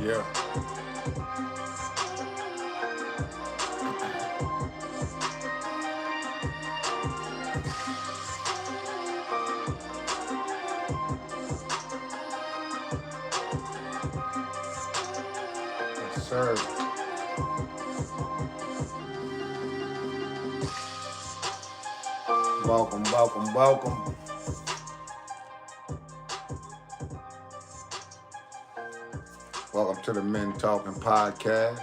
Yeah. Yes, sir. Welcome, welcome, welcome. Welcome to the Men Talking Podcast.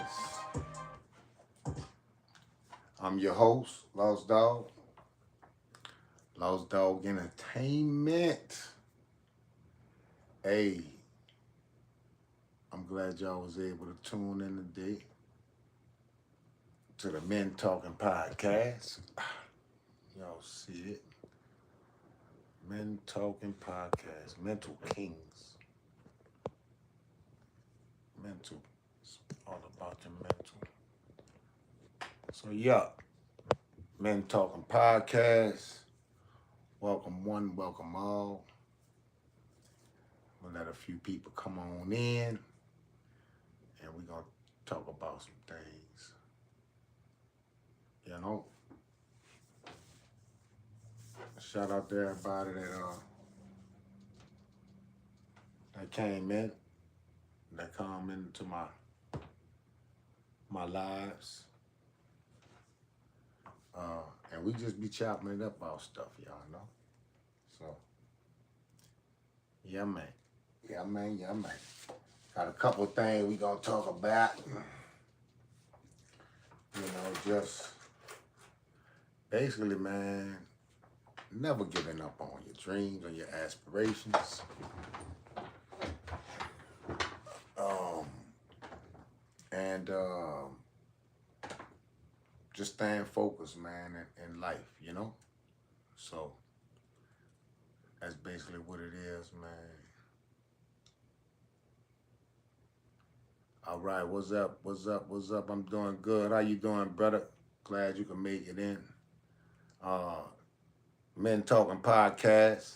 I'm your host, Lost Dogg. Lost Dogg Entertainment. Hey, I'm glad y'all was able to tune in today to the Men Talking Podcast. Y'all see it. Men Talking Podcast. Mental Kings. Mental. It's all about your mental. So, yeah. Men Talking Podcast. Welcome one, welcome all. We'll let a few people come on in and we're going to talk about some things. You know, shout out to everybody that came in, that come into my lives. And we just be chopping it up about stuff, y'all know. So, yeah, man. Yeah, man. Yeah, man. Got a couple things we gonna talk about. You know, just basically, man, never giving up on your dreams or your aspirations. And just staying focused, man, in life, you know? So, that's basically what it is, man. All right, what's up? What's up? What's up? I'm doing good. How you doing, brother? Glad you can make it in. Uh, Men Talking Podcast.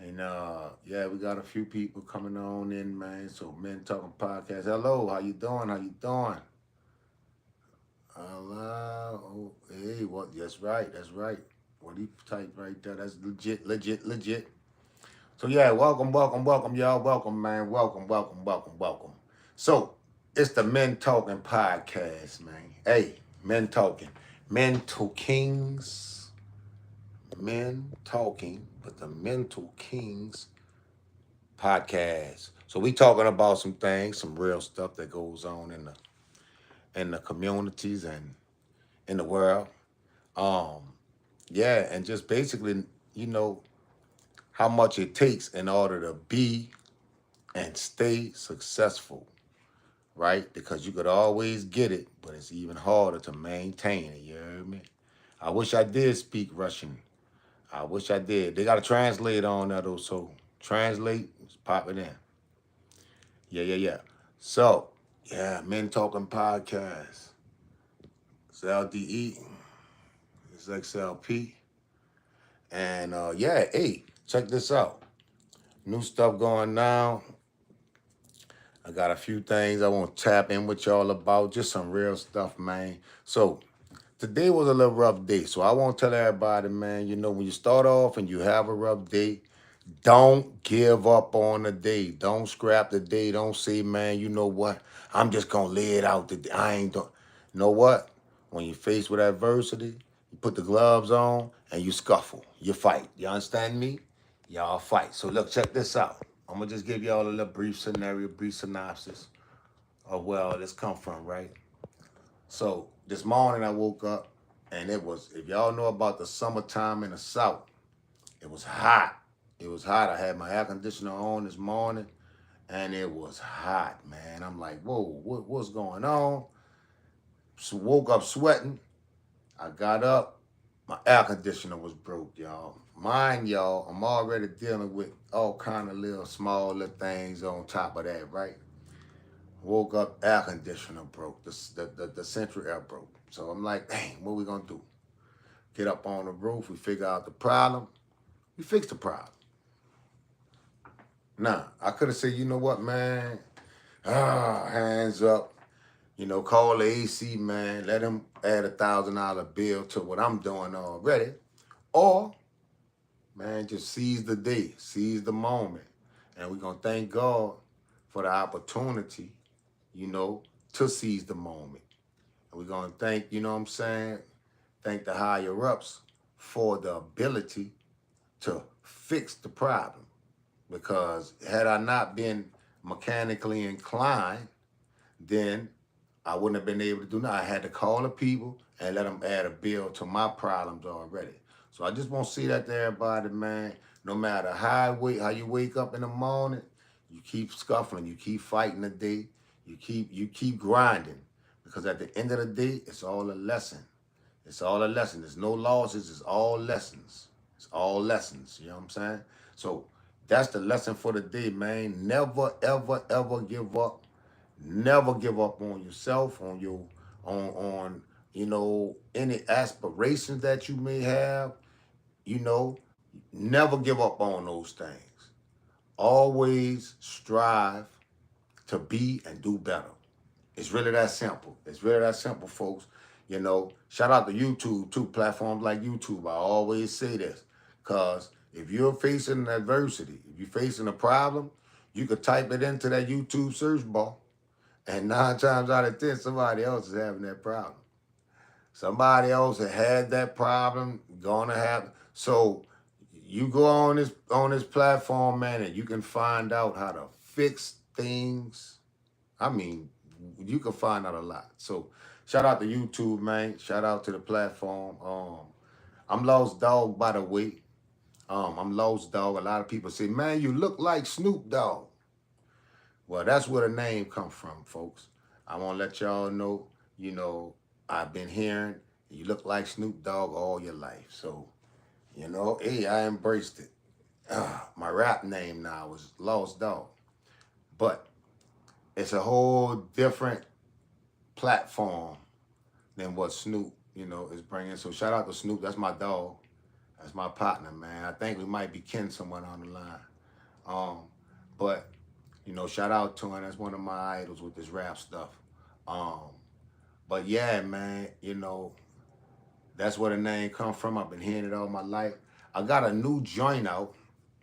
And yeah, we got a few people coming on in, man. So Men Talking Podcast. Hello, how you doing? How you doing? Hello. Oh, hey, what? That's right. That's right. What he typed right there? That's legit, legit, legit. So yeah, welcome, welcome, welcome, y'all. Welcome, man. Welcome, welcome, welcome, welcome. So it's the Men Talking Podcast, man. Hey, Men Talking. Mental Kings. Men Talking, but the Mental Kings Podcast. So we talking about some things, some real stuff that goes on in the communities and in the world. Um, yeah, and just basically, you know, how much it takes in order to be and stay successful, right? Because you could always get it, but it's even harder to maintain it. You hear me? I wish I did speak Russian. I wish I did. They got to translate on that, though. So translate, pop it in. Yeah, yeah, yeah. So, yeah, Men Talking Podcast. It's LDE. It's XLP. And yeah, hey, check this out. New stuff going down. I got a few things I want to tap in with y'all about. Just some real stuff, man. So, today was a little rough day. So, I want to tell everybody, man, you know, when you start off and you have a rough day, don't give up on the day. Don't scrap the day. Don't say, man, you know what? I'm just going to lay it out today. I ain't doing. You know what? When you're faced with adversity, you put the gloves on and you scuffle. You fight. You understand me? Y'all fight. So look, check this out. I'm going to just give y'all a little brief scenario, brief synopsis of where all this come from, right? So this morning I woke up and it was, if y'all know about the summertime in the South, it was hot. It was hot. I had my air conditioner on this morning, and it was hot, man. I'm like, whoa, what's going on? So woke up sweating. I got up. My air conditioner was broke, y'all. Mind y'all, I'm already dealing with all kind of little small little things on top of that, right? Woke up, air conditioner broke. The central air broke. So I'm like, dang, what we gonna do? Get up on the roof. We figure out the problem. We fix the problem. Nah, I could have said, you know what, man? Hands up. Call the AC man. Let him add $1,000 bill to what I'm doing already. Or, man, just seize the day, seize the moment. And we're going to thank God for the opportunity, to seize the moment. And we're going to thank, what I'm saying, thank the higher ups for the ability to fix the problem. Because had I not been mechanically inclined, then I wouldn't have been able to do nothing. I had to call the people and let them add a bill to my problems already. So I just want to say that to everybody, man. No matter how you wake up in the morning, you keep scuffling, you keep fighting the day, you keep grinding. Because at the end of the day, it's all a lesson. It's all a lesson. There's no losses, it's all lessons. It's all lessons, you know what I'm saying? So that's the lesson for the day, man. Never, ever, ever give up. Never give up on yourself, on any aspirations that you may have. Never give up on those things. Always strive to be and do better. It's really that simple. It's really that simple, folks. Shout out to YouTube too, platforms like YouTube. I always say this, because if you're facing an adversity, if you're facing a problem, you could type it into that YouTube search bar. And 9 times out of 10, somebody else is having that problem. Somebody else that had that problem, gonna have. So you go on this platform, man, and you can find out how to fix things. I mean, you can find out a lot. So shout out to YouTube, man. Shout out to the platform. I'm Lost Dogg, by the way. I'm Lost Dogg. A lot of people say, man, you look like Snoop Dogg. Well, that's where the name comes from, folks. I want to let y'all know, I've been hearing you look like Snoop Dogg all your life. So, hey, I embraced it. My rap name now is Lost Dogg. But it's a whole different platform than what Snoop, is bringing. So shout out to Snoop. That's my dog. That's my partner, man. I think we might be kin someone on the line. But shout out to him. That's one of my idols with this rap stuff. But yeah, man, that's where the name come from. I've been hearing it all my life. I got a new joint out.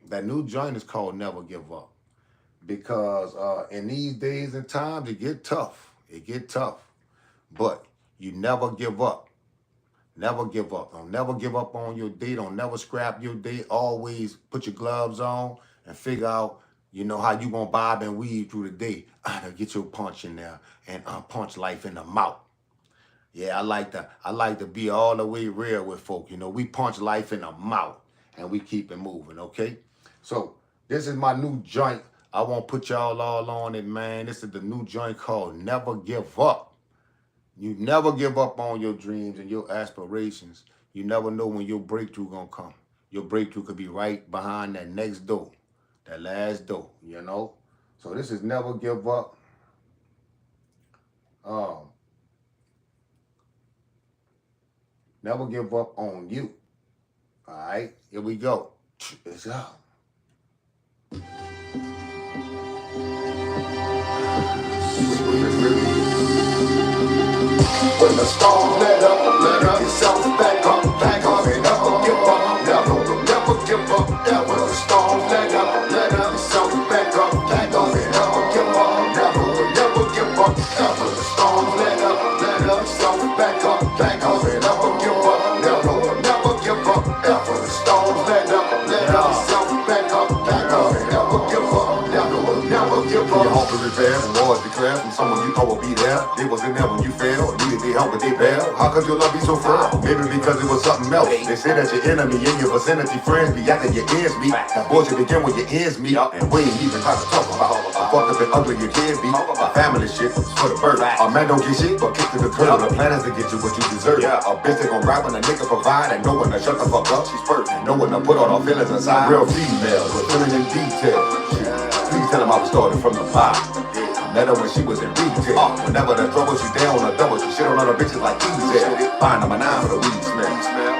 That new joint is called Never Give Up. Because in these days and times, it get tough. It get tough. But you never give up. Never give up. Don't never give up on your day. Don't never scrap your day. Always put your gloves on and figure out, how you gonna bob and weave through the day. To get your punch in there and punch life in the mouth. Yeah, I like to be all the way real with folk. We punch life in the mouth and we keep it moving, okay? So this is my new joint. I won't put y'all all on it, man. This is the new joint called Never Give Up. You never give up on your dreams and your aspirations. You never know when your breakthrough gonna come. Your breakthrough could be right behind that next door, that last door, So this is Never Give Up. Never give up on you. All right, here we go. Let's go. When the storm let up, yourself back up, and never give up, never give up, never. When the storm let up, yourself back up, and never give up, never give up, never. The storm let up, yourself back up, and never give up, never give up, never. The storm let up, yourself back up, and never give up, never give up. Your hope is repaired, and wars declared from someone you know will be there. They wasn't there when you failed, needed their help, but they bailed. How could your love be so frail? Maybe because it was something else. They say that your enemy in your vicinity, friends be acting your ears meet. That bullshit begin with your ears meet, and we ain't even time to talk about. I fucked up and ugly you can be. My family shit is for the bird. A man don't get shit, but kick to the curb. The plan is to get you what you deserve. A bitch that gon' rap when a nigga provide, and no one to shut the fuck up. She's perfect. No one to put all her feelings aside. Real female, with feeling in detail. Please tell him I was started from the bottom. Met her when she was in retail. Whenever the trouble, she down on a double. She shit on other bitches like easy. Find number 9 with a weed smell.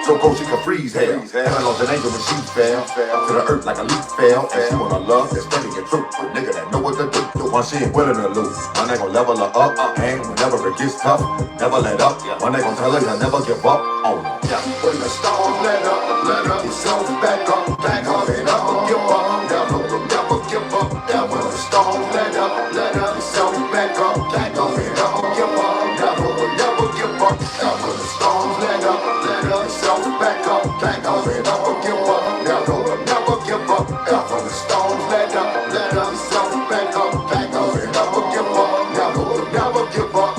So cold she could freeze hell. Heaven lost an angel when she fell to the earth like a leaf fell. And she wanna love that's steady and true. A nigga that know what to do. Once she ain't willing to lose, one ain't gon' level her up. And whenever it gets tough, never let up. One ain't gon' tell her you'll never give up on her. When the storm let up, yourself back up, and never give up, never give up. When the storm let up, yourself back up, and never give up, never give up. When the storm let up, yourself back up, and never give up, never give up. When the storm let up, yourself back up, and never give up, never give up.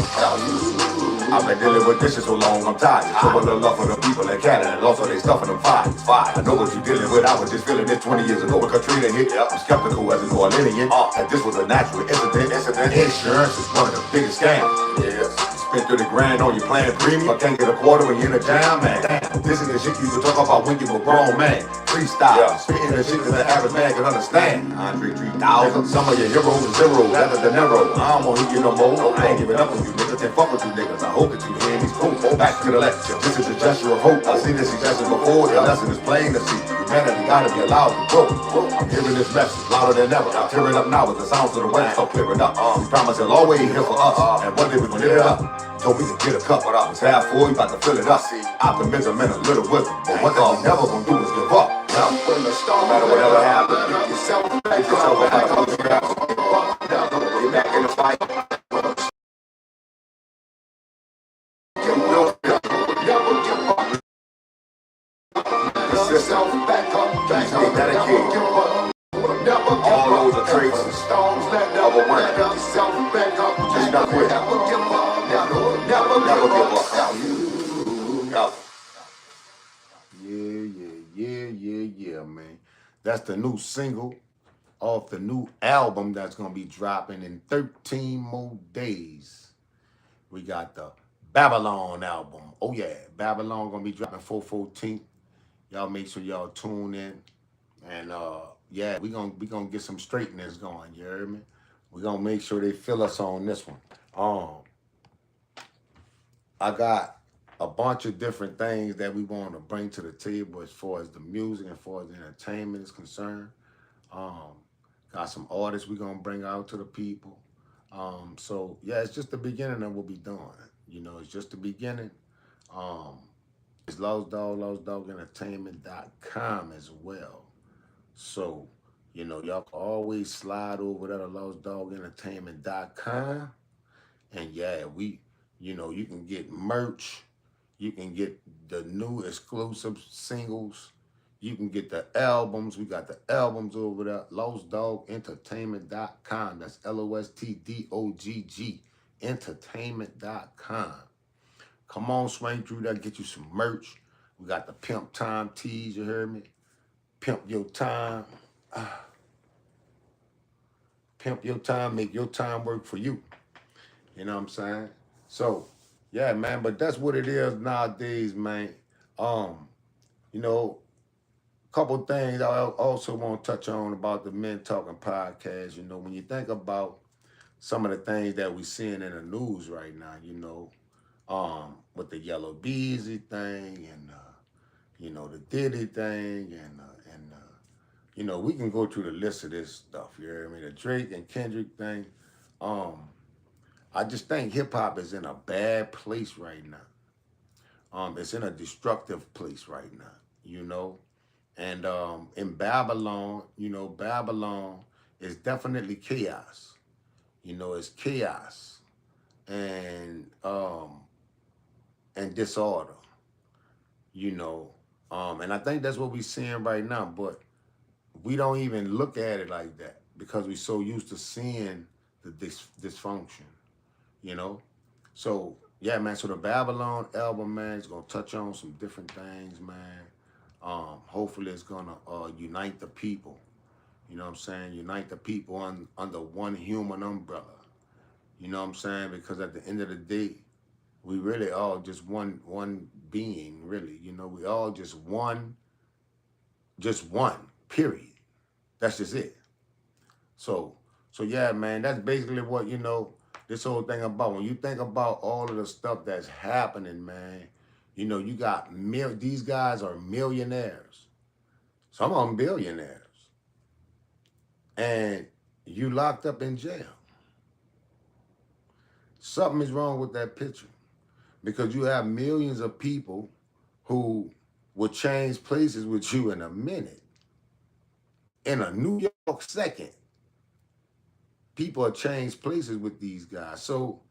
I've been dealing with this shit so long, I'm tired. Trouble the love for the people in Canada and lost all they stuff in them fires. I know what you're dealing with, I was just feeling this 20 years ago with Katrina hit. I'm skeptical as a New Orleanian that this was a natural incident. Insurance is one of the biggest scams. Yes. You spend 30 grand on your plan premium, I can't get a quarter when you're in a jam, man. This is the shit you could talk about when you were grown, man. Freestyle, spitting the shit that the average man can understand. Andre 3000, some of your heroes are zeros, after the narrow. I don't want to hear you no more. I ain't giving up on you niggas, can't fuck with you niggas. I hope that you hear these quotes. Back to the lecture. This is a gesture of hope. I've seen this suggestion before. The lesson is plain to see. Humanity gotta be allowed to grow. I'm hearing this message louder than ever. I'm tearing up now with the sounds of the west start clearing up. We promise he'll always here for us. And one day we gonna get it up. Told me to get a cup, but I was half full. You about to fill it up. Optimism and a little wisdom. But what that we never gonna do is give up. Now, when the storm, no matter whatever happens, get yourself back up. Get back in the fight. Yourself back up, stay dedicated. All those are traits of a winner. Just not quit. Never give up. Yeah, man. That's the new single off the new album that's gonna be dropping in 13 more days. We got the Babylon album. Oh yeah, Babylon gonna be dropping 4/14. Y'all make sure y'all tune in. And yeah, we gonna get some straightness going, you heard me? We gonna make sure they fill us on this one. I got a bunch of different things that we want to bring to the table as far as the music and as far as the entertainment is concerned. Um, got some artists we gonna bring out to the people. So yeah, it's just the beginning of what we doing. You know, it's just the beginning. Um, it's lostdoggentertainment.com as well. So, you know, y'all can always slide over there to lostdoggentertainment.com. And yeah, you can get merch. You can get the new exclusive singles. You can get the albums. We got the albums over there. LostDoggEntertainment.com. That's LOSTDOGG Entertainment.com. Come on, swing through there, get you some merch. We got the Pimp Time tees, you heard me? Pimp your time. Pimp your time, make your time work for you. You know what I'm saying? So, yeah, man, but that's what it is nowadays, man. Um, you know, couple things I also want to touch on about the Men Talking podcast. You know, when you think about some of the things that we're seeing in the news right now, with the Yellow Beezy thing and the Diddy thing and we can go through the list of this stuff. You hear me? The Drake and Kendrick thing. Um, I just think hip hop is in a bad place right now. It's in a destructive place right now. You know, and in Babylon, Babylon is definitely chaos. It's chaos and disorder. You know, and I think that's what we're seeing right now. But we don't even look at it like that because we're so used to seeing the dysfunction. You know, so yeah, man. So the Babylon album, man, is gonna touch on some different things, man. Hopefully, it's gonna unite the people. You know what I'm saying? Unite the people under one human umbrella. You know what I'm saying? Because at the end of the day, we really all just one being, really. We all just one, period. That's just it. So So yeah, man, that's basically what this whole thing about. When you think about all of the stuff that's happening, man, you got these guys are millionaires. Some of them billionaires, and you locked up in jail. Something is wrong with that picture because you have millions of people who will change places with you in a minute. In a New York second, people have changed places with these guys. So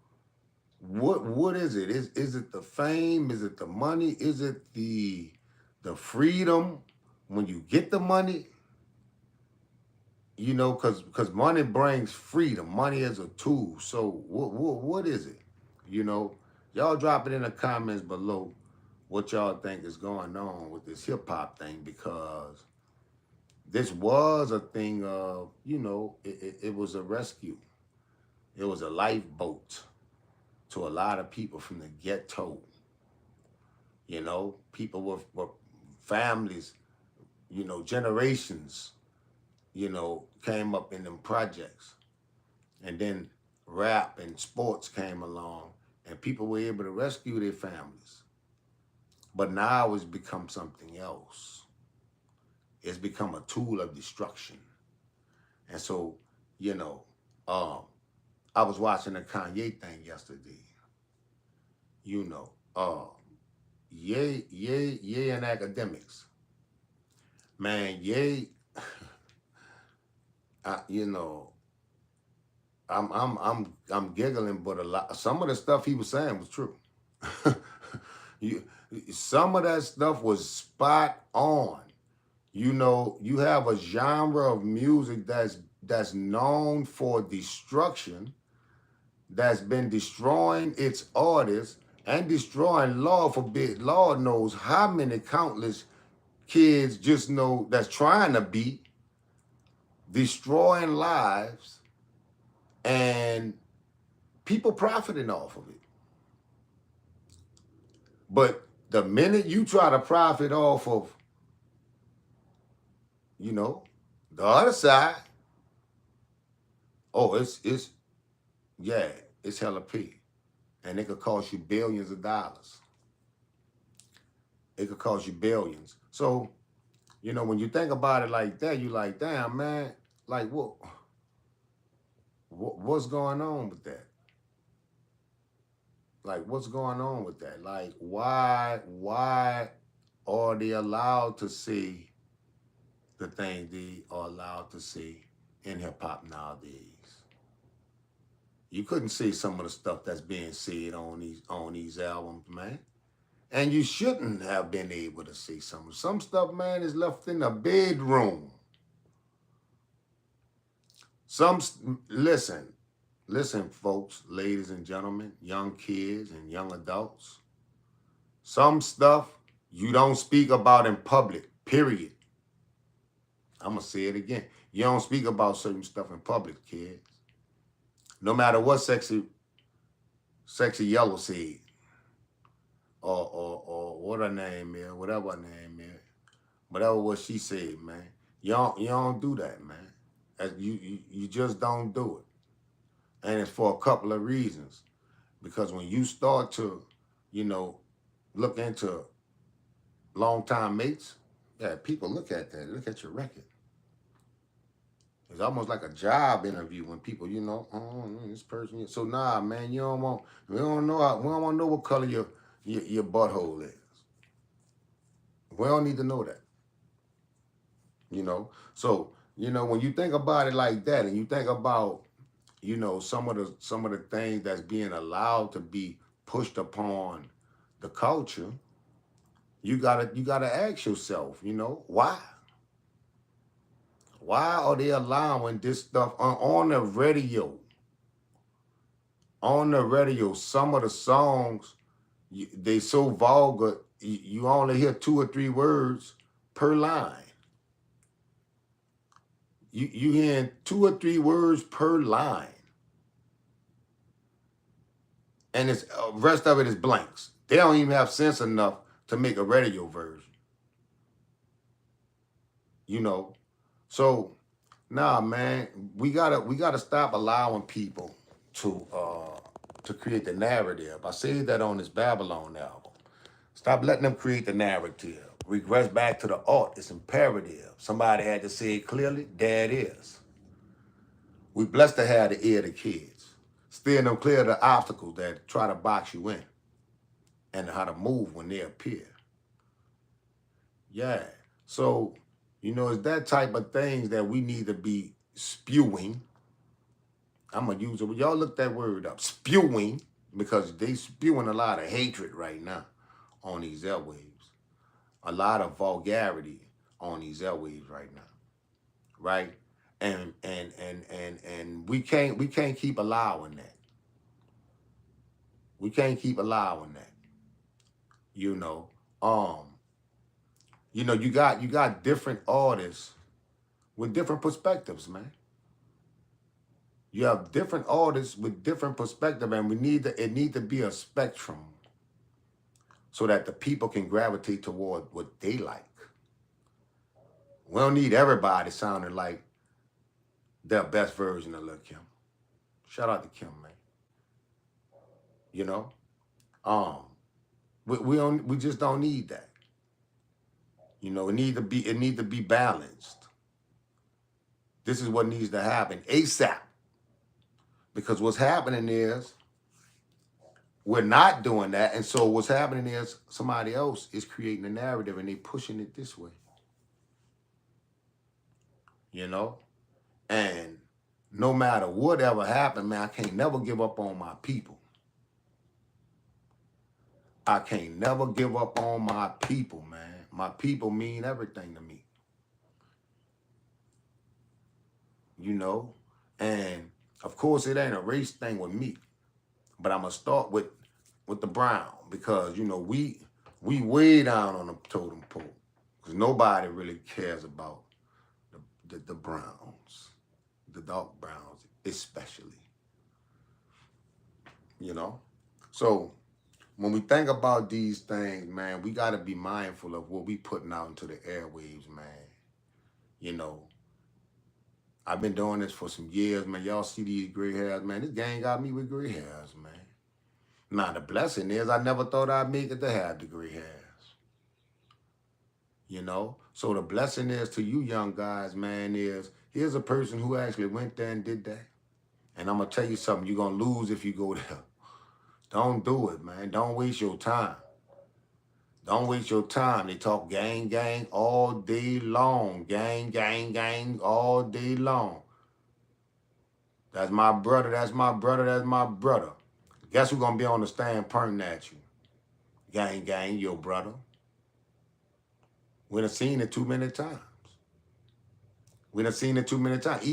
what is it? Is it the fame? Is it the money? Is it the freedom when you get the money? Because money brings freedom. Money is a tool. So what is it? You know, y'all drop it in the comments below what y'all think is going on with this hip hop thing, because this was a thing of, it was a rescue. It was a lifeboat to a lot of people from the ghetto. People with families, generations, came up in them projects. And then rap and sports came along and people were able to rescue their families. But now it's become something else. It's become a tool of destruction. And so, you know, um, I was watching the Kanye thing yesterday. You know, Ye and academics. Man, Ye, I, you know, I'm giggling, but a lot some of the stuff he was saying was true. you, some of that stuff was spot on. You have a genre of music that's known for destruction, that's been destroying its artists and destroying, Lord forbid, Lord knows how many countless kids just know that's trying to be destroying lives, and people profiting off of it. But the minute you try to profit off of, you know, the other side, oh, it's yeah, it's hella P. And it could cost you billions of dollars. It could cost you billions. So, when you think about it like that, you like, damn, man, like what's going on with that? Like, what's going on with that? Like, why are they allowed to see the things they are allowed to see in hip hop nowadays? You couldn't see some of the stuff that's being said on these albums, man. And you shouldn't have been able to see some stuff, man, is left in the bedroom. Some listen, folks, ladies and gentlemen, young kids and young adults. Some stuff you don't speak about in public, period. I'm going to say it again. You don't speak about certain stuff in public, kids. No matter what sexy yellow said, or what her name is, whatever her name is, whatever what she said, man. You don't do that, man. You just don't do it. And it's for a couple of reasons. Because when you start to, look into long time mates, yeah, people look at that, look at your record. It's almost like a job interview when people, oh, this person. So nah, man, we don't want to know what color your butthole is. We don't need to know that. So when you think about it like that, and you think about some of the things that's being allowed to be pushed upon the culture, you gotta ask yourself, why are they allowing this stuff on the radio? On the radio, some of the songs, they so vulgar, you only hear 2 or 3 words per line. You hearing 2 or 3 words per line, and it's rest of it is blanks. They don't even have sense enough to make a radio version. So Nah, man, we gotta stop allowing people to create the narrative. I said that on this Babylon album. Stop letting them create the narrative. Regress back to the art. It's imperative. Somebody had to say it clearly. There it is. We blessed to have the ear of the kids. Steering them clear of the obstacles that try to box you in and how to move when they appear. Yeah. So, it's that type of things that we need to be spewing. I'm gonna use it. Y'all look that word up. Spewing, because they spewing a lot of hatred right now on these airwaves. A lot of vulgarity on these airwaves right now. Right? And we can't keep allowing that. We can't keep allowing that. You know. Um, you got different artists with different perspectives, man. You have different artists with different perspective, and it need to be a spectrum so that the people can gravitate toward what they like. We don't need everybody sounding like their best version of Lil Kim. Shout out to Kim, man. You know, um, we just don't need that. It need to be balanced. This is what needs to happen ASAP. Because what's happening is we're not doing that, and so what's happening is somebody else is creating a narrative and they pushing it this way. You know, and no matter whatever happened, man, I can't never give up on my people. I can't never give up on my people, man. My people mean everything to me. You know, and of course it ain't a race thing with me, but I'm gonna start with the brown because we way down on the totem pole because nobody really cares about the browns, the dark browns especially. You know, so when we think about these things, man, we got to be mindful of what we putting out into the airwaves, man. You know, I've been doing this for some years, man. Y'all see these gray hairs, man. This gang got me with gray hairs, man. Now the blessing is I never thought I'd make it to have the gray hairs. You know, so the blessing is to you young guys, man. Is here's a person who actually went there and did that. And I'm gonna tell you something. You're gonna lose if you go there. Don't do it, man. Don't waste your time. Don't waste your time. They talk gang, gang all day long. Gang, gang, gang all day long. That's my brother. That's my brother. That's my brother. Guess who's gonna be on the stand pointing at you? Gang, gang, your brother. We done seen it too many times. We done seen it too many times.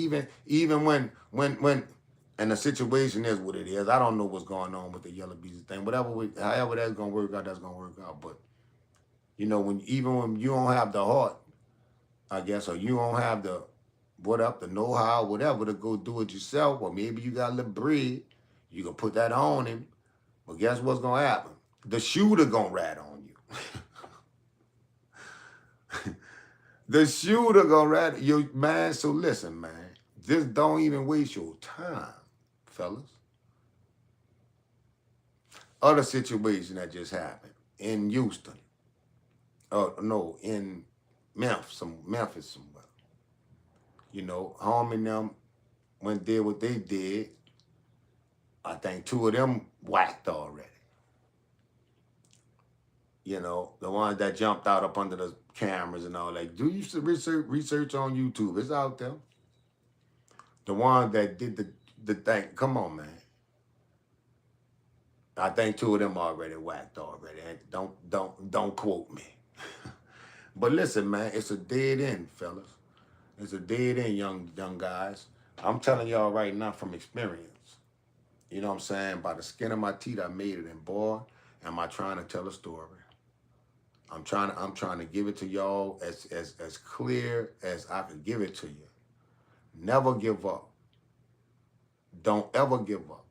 Even when and the situation is what it is. I don't know what's going on with the yellow bees thing. However that's gonna work out, that's gonna work out. But when you don't have the heart, I guess, or you don't have the know-how, whatever, to go do it yourself, or maybe you got a little bread, you can put that on him. But guess what's gonna happen? The shooter gonna rat on you. The shooter gonna rat you, man. So listen, man. Just don't even waste your time, fellas. Other situation that just happened in Houston. No, in Memphis somewhere. Home and them when did what they did. I think two of them whacked already. The ones that jumped out up under the cameras and all that. Do you research on YouTube? It's out there. The ones that did the thing. Come on, man. I think two of them already whacked already. And don't quote me. But listen, man, it's a dead end, fellas. It's a dead end, young guys. I'm telling y'all right now from experience. You know what I'm saying? By the skin of my teeth, I made it. And boy, am I trying to tell a story. I'm trying to give it to y'all as clear as I can give it to you. Never give up. Don't ever give up.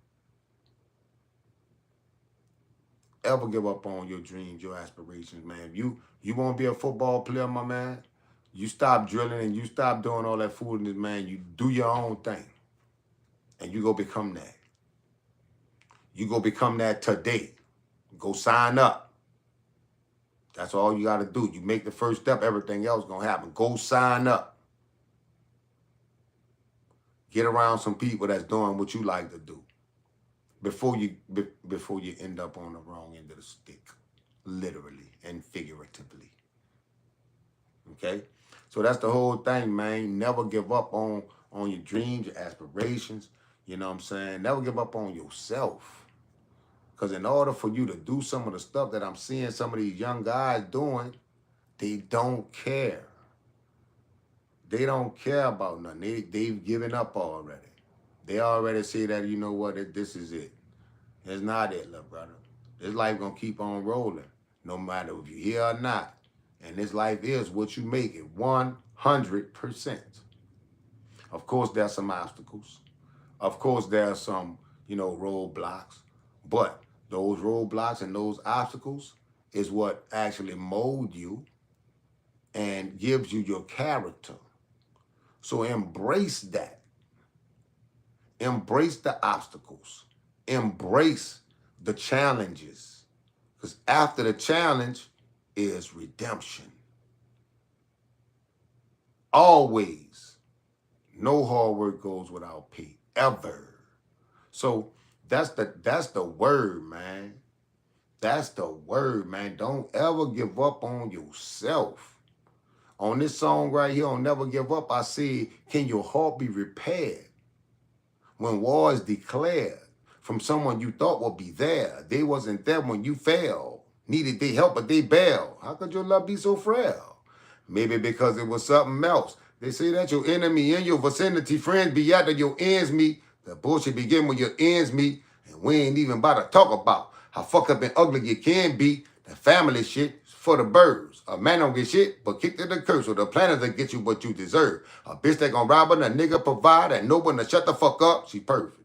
Ever give up on your dreams, your aspirations, man. If you want to be a football player, my man, You stop drilling and you stop doing all that foolishness, man. You do your own thing. And you go become that. You go become that today. Go sign up. That's all you got to do. You make the first step, everything else going to happen. Go sign up. Get around some people that's doing what you like to do before you end up on the wrong end of the stick, literally and figuratively. Okay? So that's the whole thing, man. Never give up on your dreams, your aspirations. You know what I'm saying? Never give up on yourself. Because in order for you to do some of the stuff that I'm seeing some of these young guys doing, they don't care. They don't care about nothing. They've given up already. They already say that, you know what, this is it. It's not it, little brother. This life gonna keep on rolling, no matter if you're here or not. And this life is what you make it, 100%. Of course, there's some obstacles. Of course, there's some, roadblocks. But those roadblocks and those obstacles is what actually mold you and gives you your character. So embrace that. Embrace the obstacles. Embrace the challenges. Because after the challenge is redemption. Always. No hard work goes without pay. Ever. So that's the word, man. That's the word, man. Don't ever give up on yourself. On this song right here, on Never Give Up, I say, can your heart be repaired? When war is declared from someone you thought would be there, they wasn't there when you fell. Needed their help, but they bailed. How could your love be so frail? Maybe because it was something else. They say that your enemy in your vicinity, friends be after your ends meet. The bullshit begin when your ends meet, and we ain't even about to talk about how fucked up and ugly you can be. The family shit is for the birds. A man don't get shit, but kick to the curse. So the plan is to get you what you deserve. A bitch that gon' rob her, and a nigga provide, and no one to shut the fuck up. She perfect.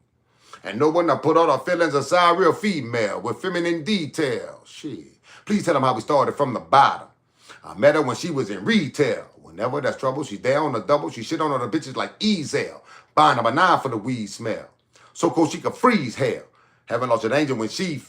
And no one to put all her feelings aside, real female with feminine detail. Shit. Please tell them how we started from the bottom. I met her when she was in retail. Whenever there's trouble, she's there on the double. She shit on other bitches like Ezel. Buying a 9 for the weed smell. So cold she could freeze hell. Haven't lost an angel when she.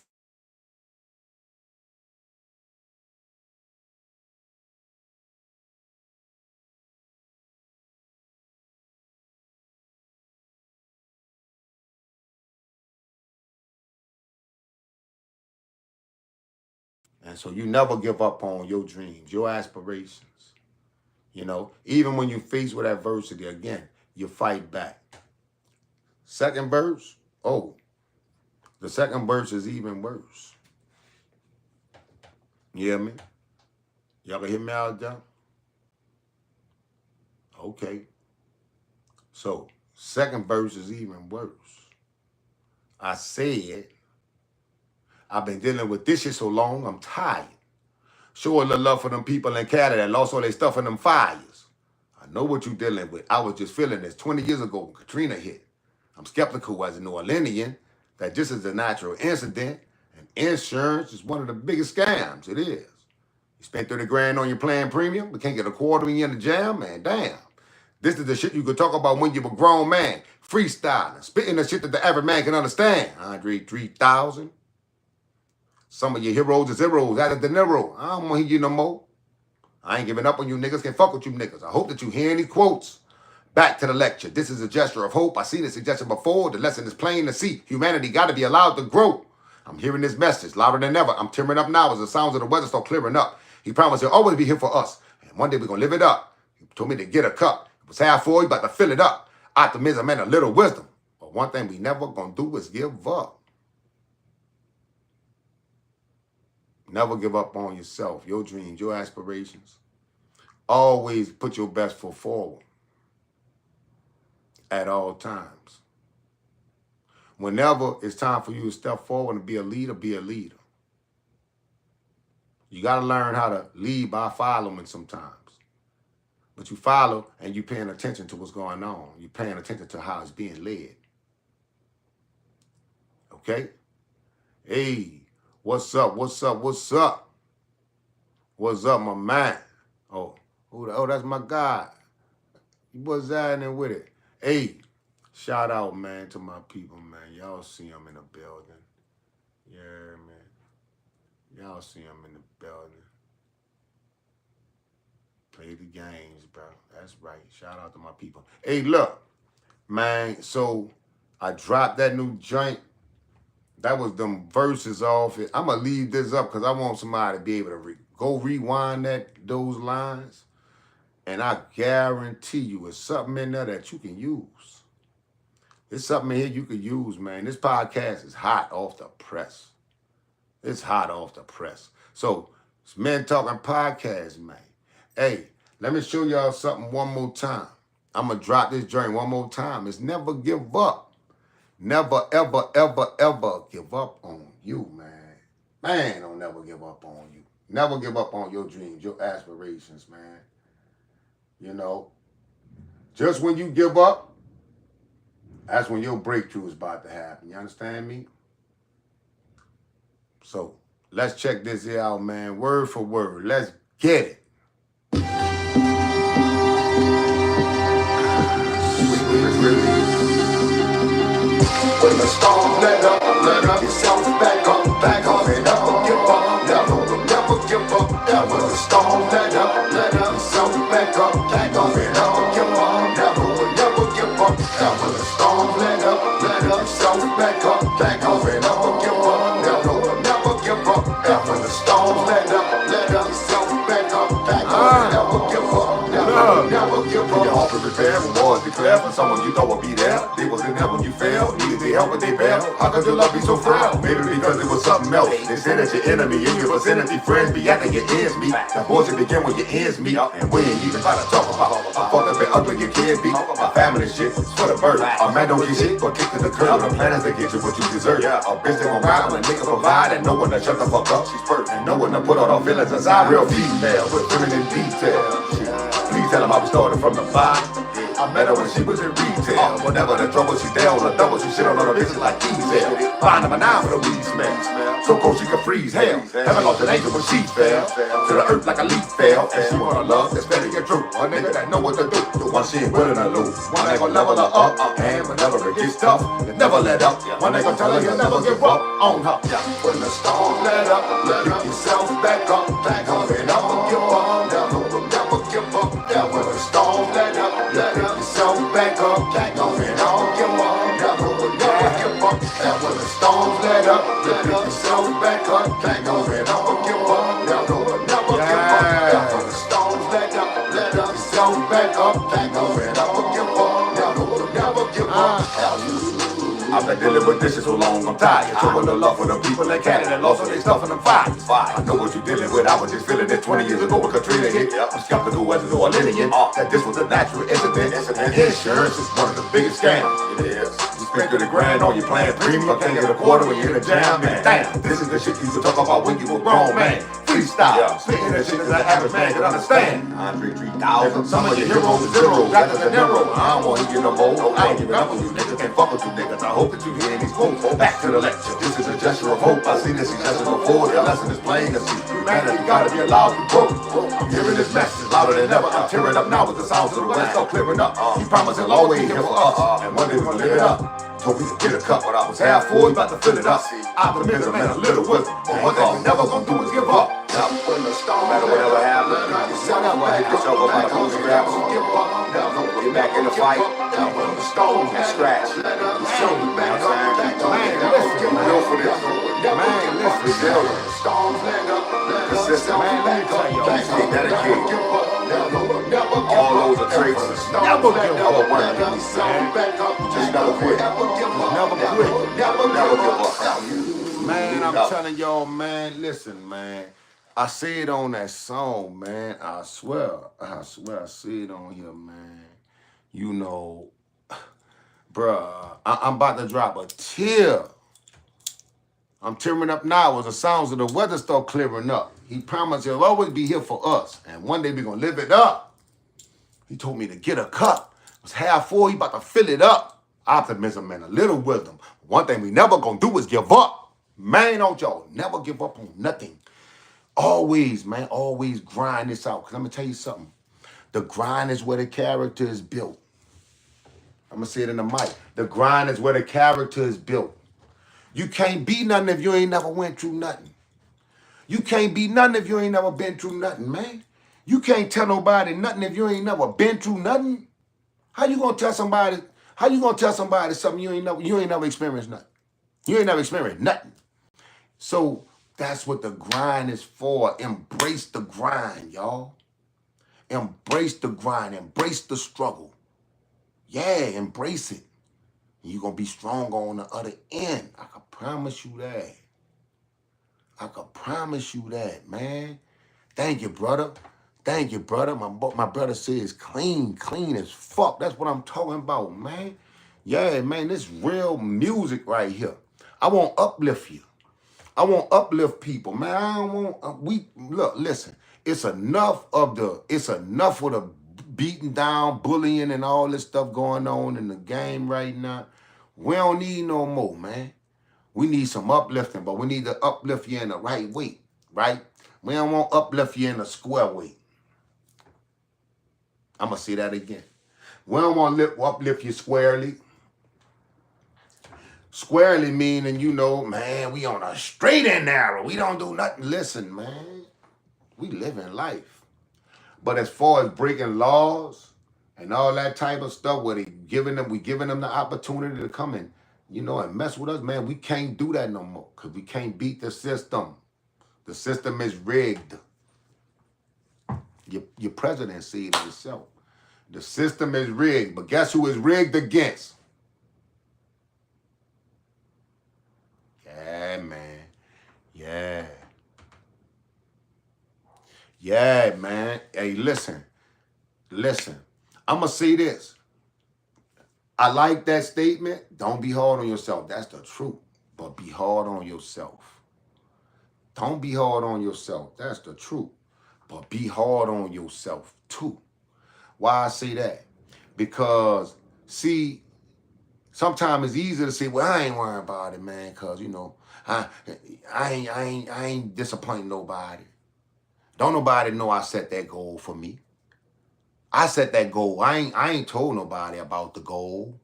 And so you never give up on your dreams, your aspirations. Even when you face with adversity, again, you fight back. Second verse, the second verse is even worse. You hear me? Y'all can hear me out there? Okay. So, second verse is even worse. I said, I've been dealing with this shit so long, I'm tired. Show a little love for them people in Canada that lost all their stuff in them fires. I know what you're dealing with. I was just feeling this 20 years ago when Katrina hit. I'm skeptical as a New Orleanian that this is a natural incident, and insurance is one of the biggest scams. It is. You spent 30 grand on your plan premium, but can't get a quarter when you're in the jam, man, damn. This is the shit you could talk about when you were a grown man, freestyling, spitting the shit that the average man can understand. Andre 3000. Some of your heroes is zeros out of De Niro. I don't want to hear you no more. I ain't giving up on you niggas. Can't fuck with you niggas. I hope that you hear any quotes. Back to the lecture. This is a gesture of hope. I seen this suggestion before. The lesson is plain to see. Humanity got to be allowed to grow. I'm hearing this message louder than ever. I'm tearing up now as the sounds of the weather start clearing up. He promised he'll always be here for us. And one day we're going to live it up. He told me to get a cup. It was half full. He about to fill it up. Optimism and a little wisdom. But one thing we never going to do is give up. Never give up on yourself, your dreams, your aspirations. Always put your best foot forward at all times. Whenever it's time for you to step forward and be a leader, be a leader. You got to learn how to lead by following sometimes. But you follow and you're paying attention to what's going on. You're paying attention to how it's being led. Okay? Hey, what's up? What's up? What's up? What's up, my man? Oh, Oh, that's my guy. You was that in with it. Hey, shout out, man, to my people, man. Y'all see him in the building. Yeah, man. Y'all see him in the building. Play the games, bro. That's right. Shout out to my people. Hey, look, man. So I dropped that new joint. That was them verses off it. I'm gonna leave this up because I want somebody to be able to go rewind those lines, and I guarantee you, it's something in there that you can use. It's something in here you could use, man. This podcast is hot off the press. It's hot off the press. So it's Men Talking Podcast, man. Hey, let me show y'all something one more time. I'm gonna drop this joint one more time. It's never give up. Never, ever, ever, ever give up on you, man. Man, don't never give up on you. Never give up on your dreams, your aspirations, man. You know, just when you give up, that's when your breakthrough is about to happen. You understand me? So let's check this here out, man. Word for word. Let's get it. Sweet release. When the storm let up, yourself back up, and never give up, never give up. When the storm let up, yourself back up, and never give up, never give up. When the storm let up, yourself back up, and never give up, never give up. When the storm let up, yourself back up, and never give up, never give up. Your heart to repair, rewards declare for someone you thought would be there. They wasn't there when you failed, needed the help but they failed. How could your love be so frail? Maybe because it was something else. They say that your enemy in your vicinity, friends be after your ends meet. That bullshit begin when your ends meet, and we ain't even try to talk about how fucked up and ugly your kid be. My family shit is for the bird. A man don't get shit, but kick to the curb. The plan is to get you what you deserve. A bitch that gon' ride when a nigga provide, and no one to shut the fuck up. She's perfect, and no one to put all her feelings aside. Real female with feminine detail. Please tell him I was started from the bottom. I met her when she was in retail. Whenever the trouble, she down on the double. She shit on other bitches like diesel. Buying them a nine for the weed smell. So cold she could freeze hell. Heaven lost an angel when she fell to the earth like a leaf fell. And she want a love that's better get true. A nigga that know what to do. The one she ain't willing to lose. One that gon' level her up. And whenever it gets tough, never let up. One that gon' tell her you'll never give up on her. When the storm let up, pick yourself back up. And never give up. Never give up. When the storm let up, pick yourself back up. And don't give up. Never give up. When the storms let up, pick yourself back up. And don't give up. Never give up. When the storms let up, yourself back up. And don't give up. Never give up. I've been dealing with this shit so long, I'm tired. Showing the love for the people that carry that lost so they stuff in them fires. I know what you dealing with, I was just feeling it 20 years ago when Katrina hit. I'm skeptical as to a lineage that this was a natural incident. And insurance is one of the biggest scams. It is. You spend 30 grand on your plan premium, can't get a quarter when you're in a jam, man. Damn, this is the shit you used to talk about when you were grown, man. Freestyle, spitting that shit that the average man can understand. Andre 3000, some of your heroes are zeros, that's a narrow. I don't want to hear no more. I ain't giving up on you niggas, can't fuck with you niggas. I hope that you hear these quotes. Back to the lecture. This is a gesture of hope. I see this suggestion before. The lesson is plain to see. Humanity gotta be allowed to grow. I'm hearing this message louder than ever. I'm tearing up now with the sounds of the west. Start clearing up. He promised he'll always here for us. And one day we're gonna live it up. Told me to get a cup, but I was half full. You about to fill it up. Optimism and a little wisdom. But one thing we never gonna do is give up. Now, when the storm, no matter whatever happens, you set up, hit yourself up by the bootstraps. Get back in the fight. When the storm can scratch. Show me, man. Man, listen, man. For this. Man, listen. Persistent. Man, let me tell you. Stay dedicated. All those are traits. Never give up. Just never quit. Never quit. Never give up. Man, I'm telling y'all, man, listen, man. I say it on that song, man. I swear, I see it on here, man. You know, bruh, I'm about to drop a tear. I'm tearing up now as the sounds of the weather start clearing up. He promised he'll always be here for us, and one day we're gonna live it up. He told me to get a cup. It was half full, he about to fill it up. Optimism and a little wisdom. One thing we never gonna do is give up. Man, don't y'all never give up on nothing. Always, man, always grind this out. Because I'm going to tell you something. The grind is where the character is built. I'm going to say it in the mic. The grind is where the character is built. You can't be nothing if you ain't never went through nothing. You can't be nothing if you ain't never been through nothing, man. You can't tell nobody nothing if you ain't never been through nothing. How you gonna tell somebody? How you gonna tell somebody something you ain't never experienced nothing? You ain't never experienced nothing. So that's what the grind is for. Embrace the grind, y'all. Embrace the grind. Embrace the struggle. Yeah, embrace it. You're going to be stronger on the other end. I can promise you that. I can promise you that, man. Thank you, brother. Thank you, brother. My brother says clean as fuck. That's what I'm talking about, man. Yeah, man, this real music right here. I want to uplift you. I want to uplift people, man. I don't want, listen. It's enough of the beating down, bullying, and all this stuff going on in the game right now. We don't need no more, man. We need some uplifting, but we need to uplift you in the right way, right? We don't want to uplift you in a square way. I'm going to say that again. We don't want to uplift you squarely. Squarely meaning, man, we on a straight and narrow. We don't do nothing. Listen, man, we live in life. But as far as breaking laws and all that type of stuff, where we giving them the opportunity to come in, and mess with us, man, we can't do that no more because we can't beat the system. The system is rigged. Your president said it himself. The system is rigged, but guess who is rigged against? Yeah, man. Yeah. Yeah, man. Hey, listen. I'm going to say this. I like that statement. Don't be hard on yourself. That's the truth. But be hard on yourself. Don't be hard on yourself. That's the truth. But be hard on yourself too. Why I say that? Because, see, sometimes it's easy to say, well, I ain't worrying about it, man, because, I ain't disappointing nobody. Don't nobody know I set that goal for me. I set that goal. I ain't told nobody about the goal,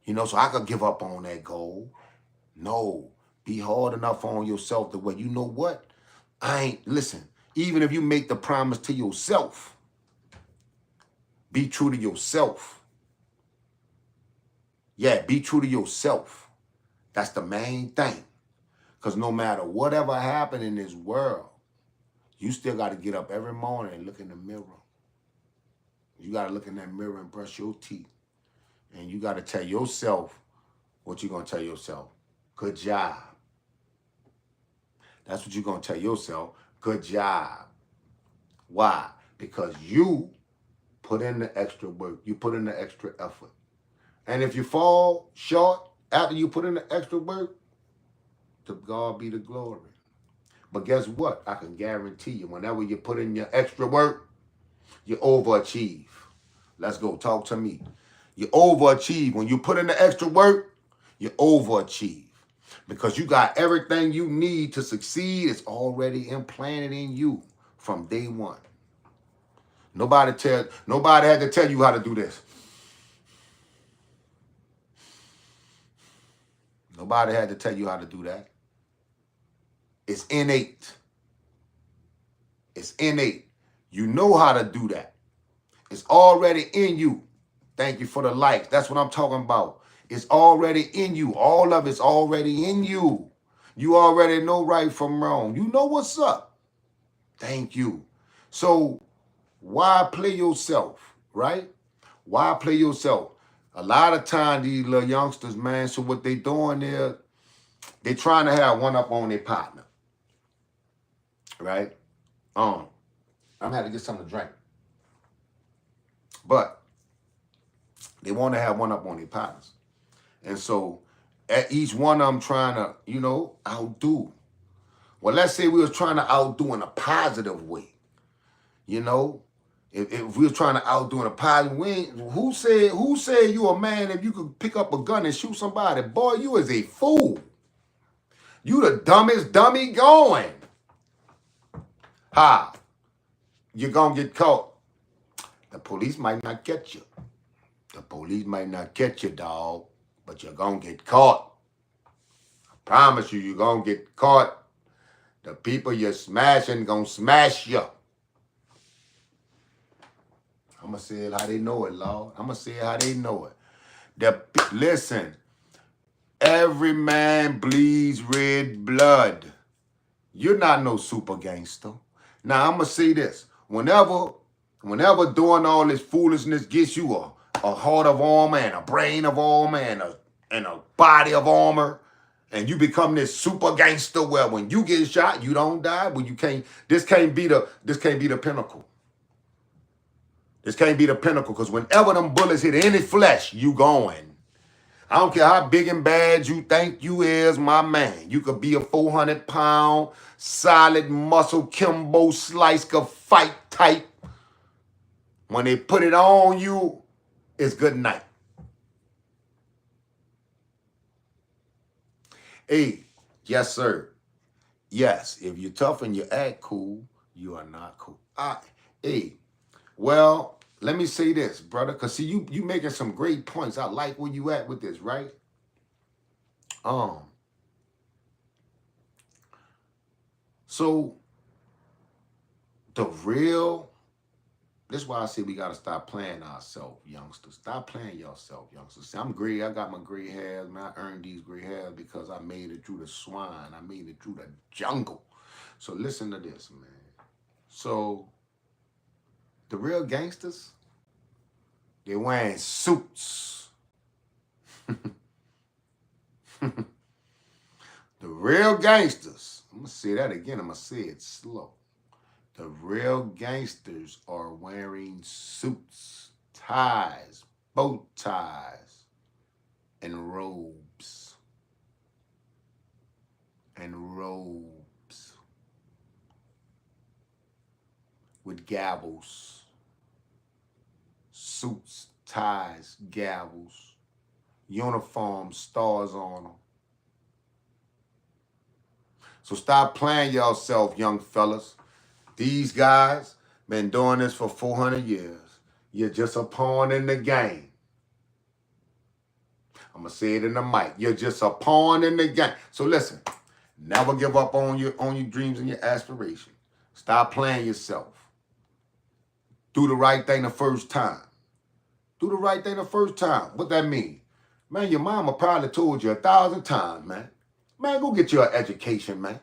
so I could give up on that goal. No, be hard enough on yourself to where you know what? Listen, even if you make the promise to yourself, be true to yourself. Yeah, be true to yourself. That's the main thing. Because no matter whatever happened in this world, you still got to get up every morning and look in the mirror. You got to look in that mirror and brush your teeth. And you got to tell yourself what you're going to tell yourself. Good job. That's what you're going to tell yourself. Good job. Why? Because you put in the extra work. You put in the extra effort. And if you fall short after you put in the extra work, to God be the glory. But guess what? I can guarantee you, whenever you put in your extra work, you overachieve. Let's go. Talk to me. You overachieve. When you put in the extra work, you overachieve. Because you got everything you need to succeed. It's already implanted in you from day one. Nobody had to tell you how to do this. Nobody had to tell you how to do that. It's innate. It's innate. You know how to do that. It's already in you. Thank you for the likes. That's what I'm talking about. It's already in you. All of it's already in you. You already know right from wrong. You know what's up. Thank you. So why play yourself, right? Why play yourself? A lot of times these little youngsters, man, so what they doing there, they trying to have one up on their partner, right? I'm gonna have to get something to drink. But they want to have one up on their partners. And so at each one of them trying to, outdo. Well, let's say we was trying to outdo in a positive way. If we was trying to outdo in a positive way, who said you a man if you could pick up a gun and shoot somebody? Boy, you is a fool. You the dumbest dummy going. Ha. You're going to get caught. The police might not get you. The police might not get you, dog, but you're going to get caught. I promise you, you're going to get caught. The people you're smashing going to smash you. I'm going to say it how they know it, Lord. I'm going to say it how they know it. Listen, every man bleeds red blood. You're not no super gangster. Now, I'm going to say this. Whenever doing all this foolishness gets you a heart of armor and a brain of armor and a body of armor, and you become this super gangster where when you get shot, you don't die, but you can't, this can't be the pinnacle. This can't be the pinnacle, because whenever them bullets hit any flesh, you going. I don't care how big and bad you think you is, my man. You could be a 400-pound, solid muscle, Kimbo Slice fight type. When they put it on you, it's good night. Hey, yes, sir. Yes, if you're tough and you act cool, you are not cool. Hey, well, let me say this, brother, because see, you making some great points. I like where you at with this, right? So the real, this is why I say we got to stop playing ourselves, youngsters. Stop playing yourself, youngsters. See, I'm gray. I got my gray hairs, man. I earned these gray hairs because I made it through the swine. I made it through the jungle. So listen to this, man. So the real gangsters, they're wearing suits. The real gangsters, I'm going to say that again. I'm going to say it slow. The real gangsters are wearing suits, ties, bow ties, and robes. With gavels. Suits, ties, gavels, uniforms, stars on them. So stop playing yourself, young fellas. These guys been doing this for 400 years. You're just a pawn in the game. I'm going to say it in the mic. You're just a pawn in the game. So listen, never give up on your dreams and your aspirations. Stop playing yourself. Do the right thing the first time. Do the right thing the first time. What that mean? Man, your mama probably told you 1,000 times, man. Man, go get you an education, man.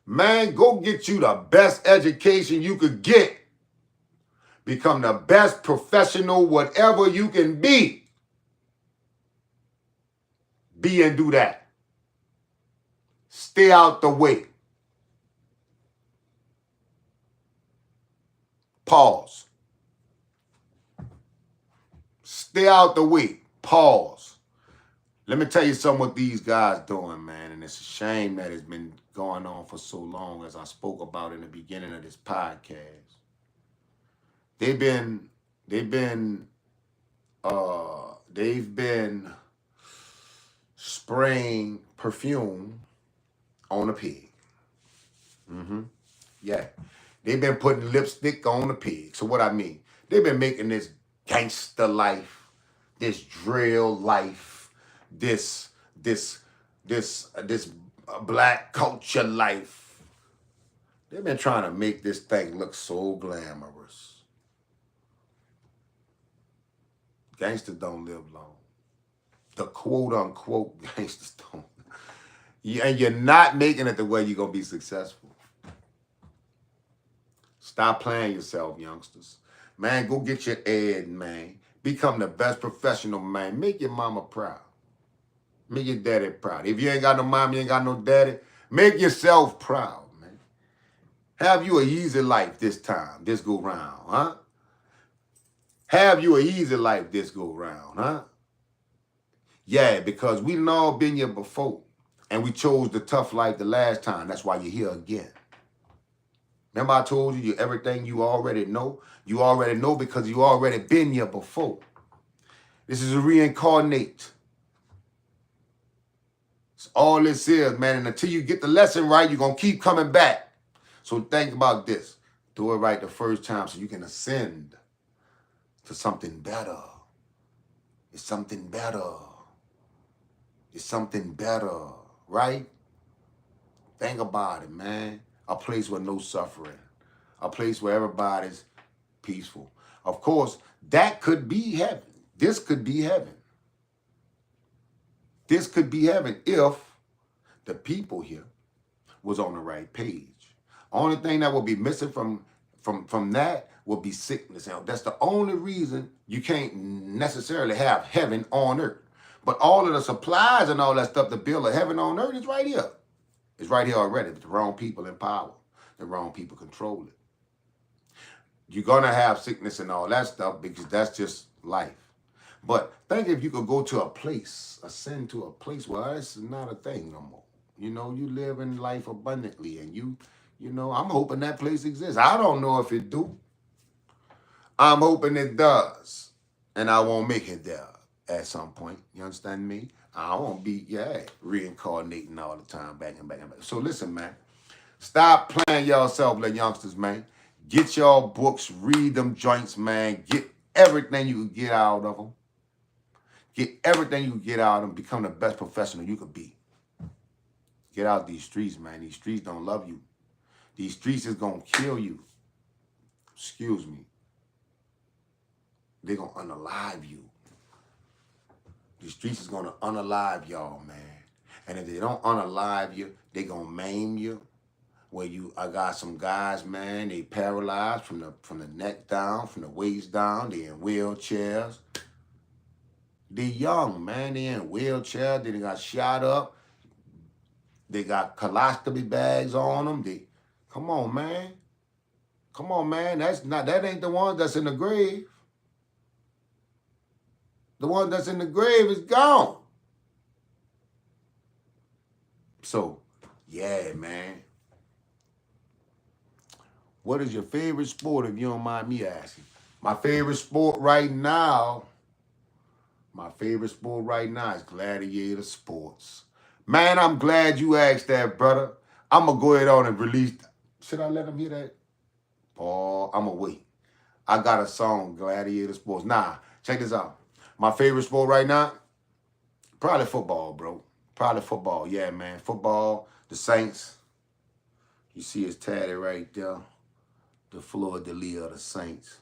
Man, go get you the best education you could get. Become the best professional, whatever you can be. Be and do that. Stay out the way. Pause. Stay out the way. Pause. Let me tell you something what these guys doing, man, and it's a shame that it's been going on for so long, as I spoke about in the beginning of this podcast. They've been spraying perfume on a pig. Yeah. They've been putting lipstick on the pig. So what I mean, they've been making this gangster life, this drill life, this black culture life. They've been trying to make this thing look so glamorous. Gangsters don't live long. The quote unquote gangsters don't. And you're not making it the way you're going to be successful. Stop playing yourself, youngsters. Man, go get your ed, man. Become the best professional, man. Make your mama proud. Make your daddy proud. If you ain't got no mom, you ain't got no daddy, make yourself proud, man. Have you an easy life this time, this go round, huh? Have you an easy life this go round, huh? Yeah, because we done all been here before, and we chose the tough life the last time. That's why you're here again. Remember I told you everything you already know? You already know because you already been here before. This is a reincarnate. It's all this is, man. And until you get the lesson right, you're going to keep coming back. So think about this. Do it right the first time so you can ascend to something better. It's something better. It's something better, right? Think about it, man. A place with no suffering. A place where everybody's peaceful. Of course, that could be heaven. This could be heaven. This could be heaven if the people here was on the right page. Only thing that will be missing from that will be sickness. Now, that's the only reason you can't necessarily have heaven on earth. But all of the supplies and all that stuff to build a heaven on earth is right here. It's right here already. But the wrong people in power, the wrong people control it. You're gonna have sickness and all that stuff because that's just life. But think if you could go to a place, ascend to a place where it's not a thing no more. You know, you live in life abundantly, and I'm hoping that place exists. I don't know if it do. I'm hoping it does, and I won't make it there at some point. You understand me? I won't be reincarnating all the time, back and back and back. So listen, man, stop playing yourself, little youngsters, man. Get your books, read them joints, man. Get everything you can get out of them. Get everything you can get out of them. Become the best professional you could be. Get out these streets, man. These streets don't love you. These streets is going to kill you. Excuse me. They're going to unalive you. These streets is going to unalive y'all, man. And if they don't unalive you, they going to maim you. I got some guys, man, they paralyzed from the neck down, from the waist down. They in wheelchairs. They young, man. They in wheelchairs. They got shot up. They got colostomy bags on them. Come on, man. Come on, man. That ain't the one that's in the grave. The one that's in the grave is gone. So, yeah, man. What is your favorite sport, if you don't mind me asking? My favorite sport right now is gladiator sports. Man, I'm glad you asked that, brother. I'm going to go ahead on and release. Should I let him hear that? Oh, I'm going to wait. I got a song, Gladiator Sports. Nah, check this out. My favorite sport right now? Probably football, bro. Probably football. Yeah, man. Football, the Saints. You see it's tatted right there. The fleur-de-lis of the Saints.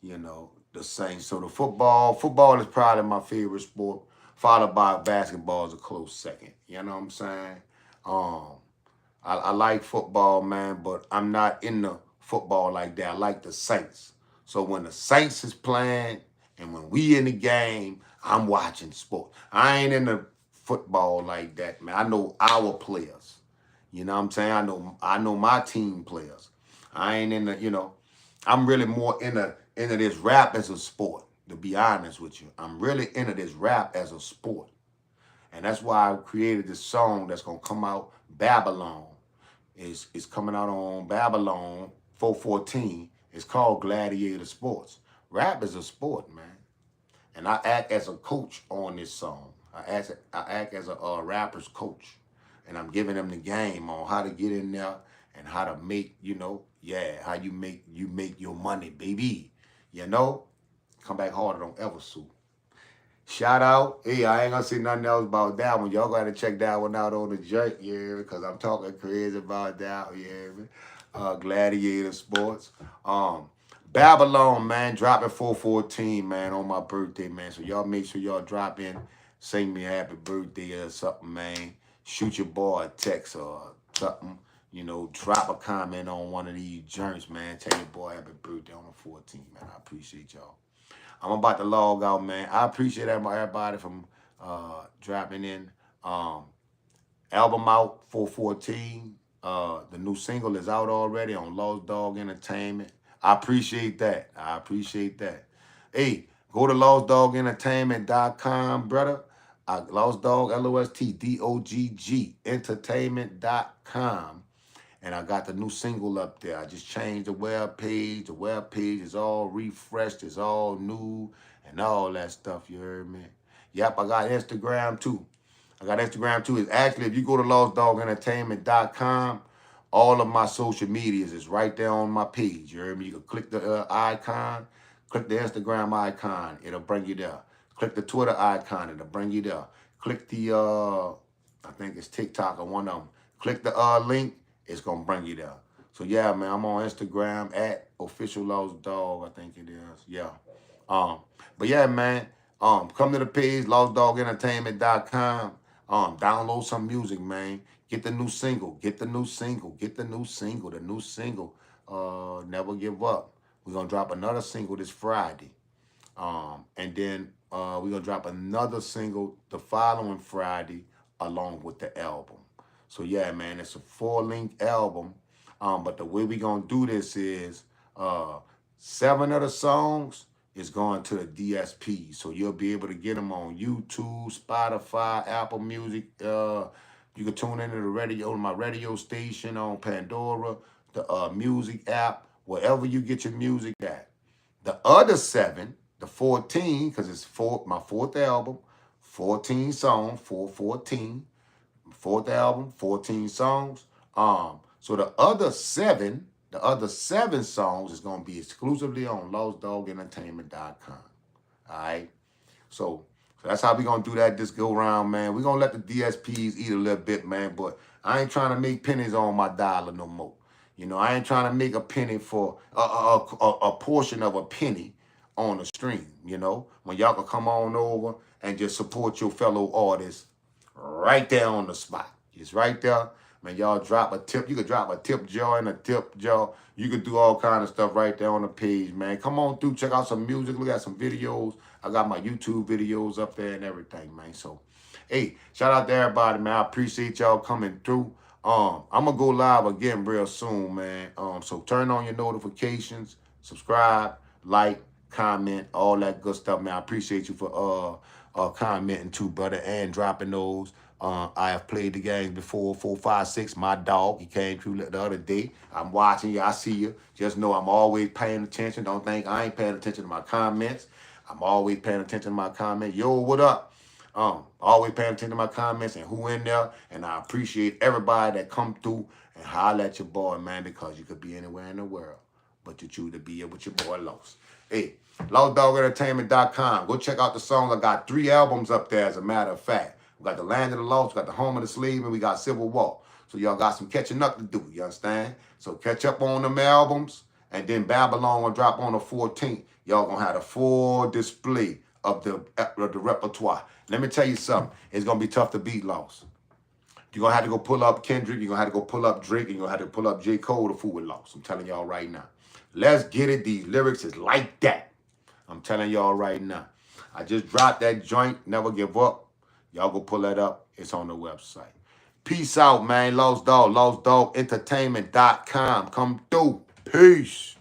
You know, the Saints. So the football is probably my favorite sport, followed by basketball as a close second. You know what I'm saying? I like football, man, but I'm not into football like that. I like the Saints. So when the Saints is playing and when we in the game, I'm watching sport. I ain't into football like that, man. I know our players. You know what I'm saying? I know my team players. I ain't into, I'm really more into this rap as a sport, to be honest with you. I'm really into this rap as a sport. And that's why I created this song that's going to come out, Babylon. It's coming out on Babylon 414. It's called Gladiator Sports. Rap is a sport, man. And I act as a coach on this song. I act as a rapper's coach. And I'm giving them the game on how to get in there and how to make, how you make your money, baby. Come back harder, don't ever sue. Shout out. Hey, I ain't gonna say nothing else about that one. Y'all gotta check that one out on the joint, because I'm talking crazy about that, Gladiator Sports. Babylon, man, dropping 414, man, on my birthday, man. So y'all make sure y'all drop in, sing me a happy birthday or something, man. Shoot your boy a text or something. Drop a comment on one of these joints, man. Tell your boy happy birthday on the 14th, man. I appreciate y'all. I'm about to log out, man. I appreciate everybody from dropping in. Album out 414. The new single is out already on Lost Dogg Entertainment. I appreciate that. Hey, go to lostdoggentertainment.com, brother. Lost Dogg, LOSTDOGG, entertainment.com. And I got the new single up there. I just changed the web page. The web page is all refreshed. It's all new and all that stuff. You heard me? Yep, I got Instagram too. It's actually, if you go to lostdoggentertainment.com, all of my social medias is right there on my page. You heard me? You can click the icon, Click the Instagram icon, it'll bring you there. Click the Twitter icon, it'll bring you there. Click the I think it's TikTok or one of them. Click the link, it's gonna bring you there. So yeah, man, I'm on Instagram at official Lost Dog, I think it is. Yeah. Um, but yeah, man, come to the page, lostdoggentertainment.com. Download some music, man. Get the new single, get the new single, get the new single, the new single. Never Give Up. We're gonna drop another single this Friday. And then we're gonna drop another single the following Friday along with the album. So yeah, man, it's a full-length album. But the way we gonna do this is 7 of the songs is going to the DSP. So you'll be able to get them on YouTube, Spotify, Apple Music. You can tune into the radio, my radio station on Pandora, the music app, wherever you get your music at. The other 7, the 14, because it's my 4th album, 14 songs, 414. 4th album, 14 songs. So the other 7 songs is gonna be exclusively on lostdoggentertainment.com. All right. So that's how we gonna do that this go round, man. We gonna let the DSPs eat a little bit, man. But I ain't trying to make pennies on my dollar no more. You know, I ain't trying to make a penny for a portion of a penny on the stream. You know, when y'all can come on over and just support your fellow artists right there on the spot. It's right there. Man, y'all drop a tip. You could drop a tip jar and a tip jar. You could do all kind of stuff right there on the page, man. Come on through, check out some music, look at some videos. I got my YouTube videos up there and everything, man. So, hey, shout out to everybody, man. I appreciate y'all coming through. I'm gonna go live again real soon, man. So turn on your notifications, subscribe, like, comment, all that good stuff, man. I appreciate you for commenting too, brother, and dropping those. I have played the games before, 4, 5, 6. My dog, he came through the other day. I'm watching you. I see you. Just know I'm always paying attention. Don't think I ain't paying attention to my comments. I'm always paying attention to my comments. Yo, what up? Always paying attention to my comments and who in there. And I appreciate everybody that come through and holler at your boy, man, because you could be anywhere in the world, but you choose to be here with your boy Lost. Hey, LostDogGentertainment.com. Go check out the songs. I got 3 albums up there, as a matter of fact. We got The Land of the Lost, we got The Home of the Slave, and we got Civil War. So y'all got some catching up to do, you understand? So catch up on them albums, and then Babylon will drop on the 14th. Y'all gonna have a full display of the repertoire. Let me tell you something. It's gonna be tough to beat Lost. You're gonna have to go pull up Kendrick, you're gonna have to go pull up Drake, and you're gonna have to pull up J. Cole to fool with Lost. I'm telling y'all right now. Let's get it. These lyrics is like that. I'm telling y'all right now. I just dropped that joint, Never Give Up. Y'all go pull that up. It's on the website. Peace out, man. Lost Dog, lostdoggentertainment.com. Come through. Peace.